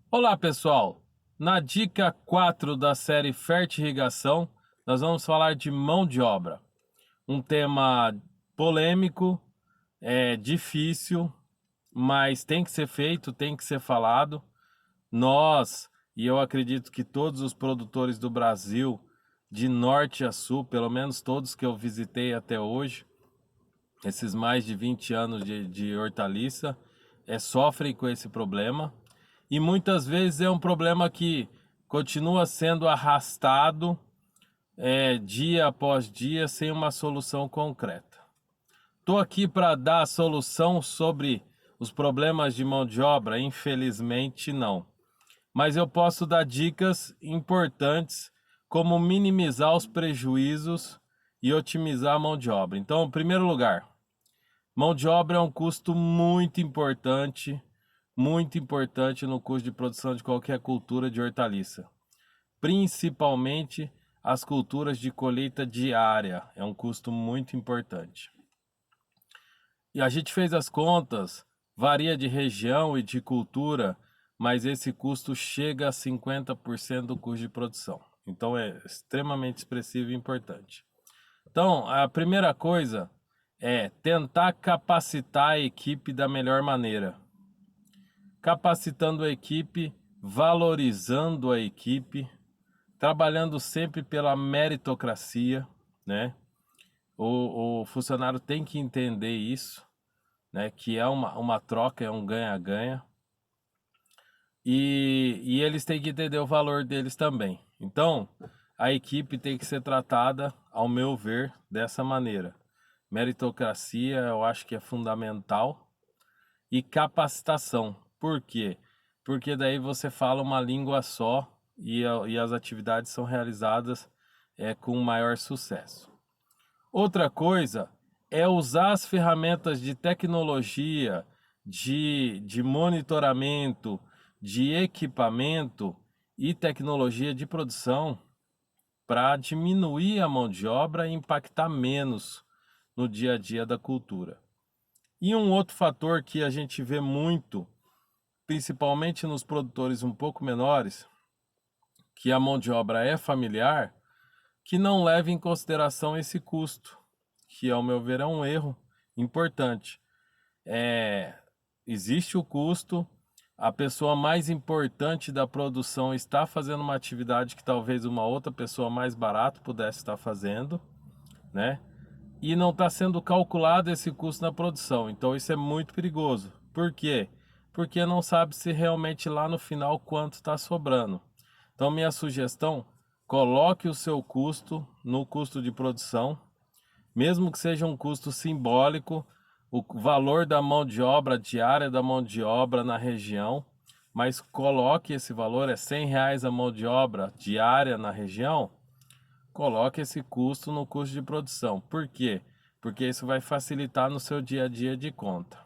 Olá, pessoal! Na dica 4 da série Fertirrigação, nós vamos falar de mão de obra. Um tema polêmico, difícil, mas tem que ser feito, tem que ser falado. Nós, e eu acredito que todos os produtores do Brasil, de norte a sul, pelo menos todos que eu visitei até hoje, esses mais de 20 anos de hortaliça, sofrem com esse problema. E muitas vezes é um problema que continua sendo arrastado dia após dia sem uma solução concreta. Estou aqui para dar a solução sobre os problemas de mão de obra? Infelizmente não. Mas eu posso dar dicas importantes como minimizar os prejuízos e otimizar a mão de obra. Então, em primeiro lugar, mão de obra é um custo muito importante no custo de produção de qualquer cultura de hortaliça, principalmente as culturas de colheita diária, é um custo muito importante. E a gente fez as contas, varia de região e de cultura, mas esse custo chega a 50% do custo de produção. Então é extremamente expressivo e importante. Então, a primeira coisa é tentar capacitar a equipe da melhor maneira. Capacitando a equipe, valorizando a equipe, trabalhando sempre pela meritocracia, né? O funcionário tem que entender isso, né? Que é uma troca, é um ganha-ganha. E eles têm que entender o valor deles também. Então, a equipe tem que ser tratada, ao meu ver, dessa maneira. Meritocracia, eu acho que é fundamental. E capacitação. Por quê? Porque daí você fala uma língua só e as atividades são realizadas com maior sucesso. Outra coisa é usar as ferramentas de tecnologia, de monitoramento, de equipamento e tecnologia de produção para diminuir a mão de obra e impactar menos no dia a dia da cultura. E um outro fator que a gente vê muito, principalmente nos produtores um pouco menores, que a mão de obra é familiar, que não leva em consideração esse custo, que ao meu ver é um erro importante. Existe o custo, a pessoa mais importante da produção está fazendo uma atividade que talvez uma outra pessoa mais barata pudesse estar fazendo, né? E não está sendo calculado esse custo na produção. Então isso é muito perigoso. Por quê? Porque não sabe se realmente lá no final quanto está sobrando. Então minha sugestão, coloque o seu custo no custo de produção, mesmo que seja um custo simbólico, o valor da mão de obra diária da mão de obra na região, mas coloque esse valor, é R$ 100 a mão de obra diária na região, coloque esse custo no custo de produção. Por quê? Porque isso vai facilitar no seu dia a dia de conta.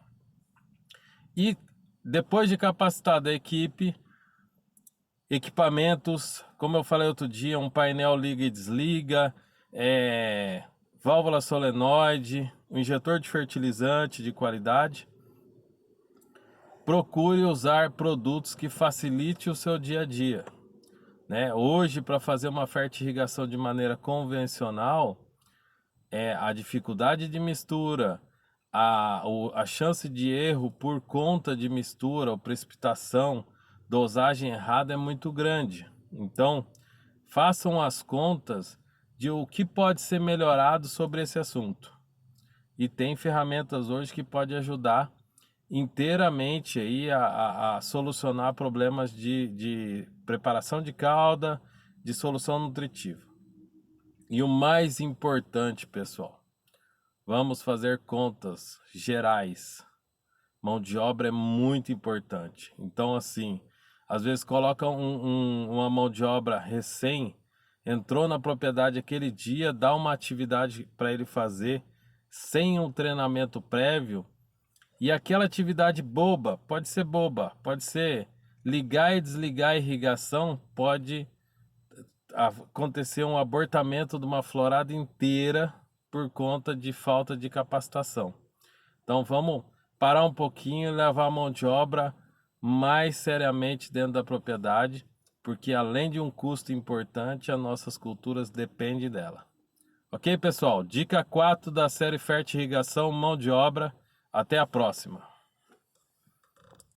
E depois de capacitada a equipe, equipamentos, como eu falei outro dia, um painel liga e desliga, válvula solenoide, um injetor de fertilizante de qualidade. Procure usar produtos que facilite o seu dia a dia, né? Hoje, para fazer uma fertirrigação de maneira convencional, a dificuldade de mistura, a chance de erro por conta de mistura ou precipitação, dosagem errada é muito grande. Então, façam as contas de o que pode ser melhorado sobre esse assunto. E tem ferramentas hoje que podem ajudar inteiramente aí a solucionar problemas de preparação de calda, de solução nutritiva. E o mais importante, pessoal, vamos fazer contas gerais. Mão de obra é muito importante. Então, assim, às vezes coloca uma mão de obra recém, entrou na propriedade aquele dia, dá uma atividade para ele fazer sem um treinamento prévio, e aquela atividade boba, pode ser ligar e desligar a irrigação, pode acontecer um abortamento de uma florada inteira por conta de falta de capacitação. Então vamos parar um pouquinho e levar a mão de obra mais seriamente dentro da propriedade, porque além de um custo importante, as nossas culturas dependem dela. Ok, pessoal? Dica 4 da série Fertirrigação, mão de obra. Até a próxima.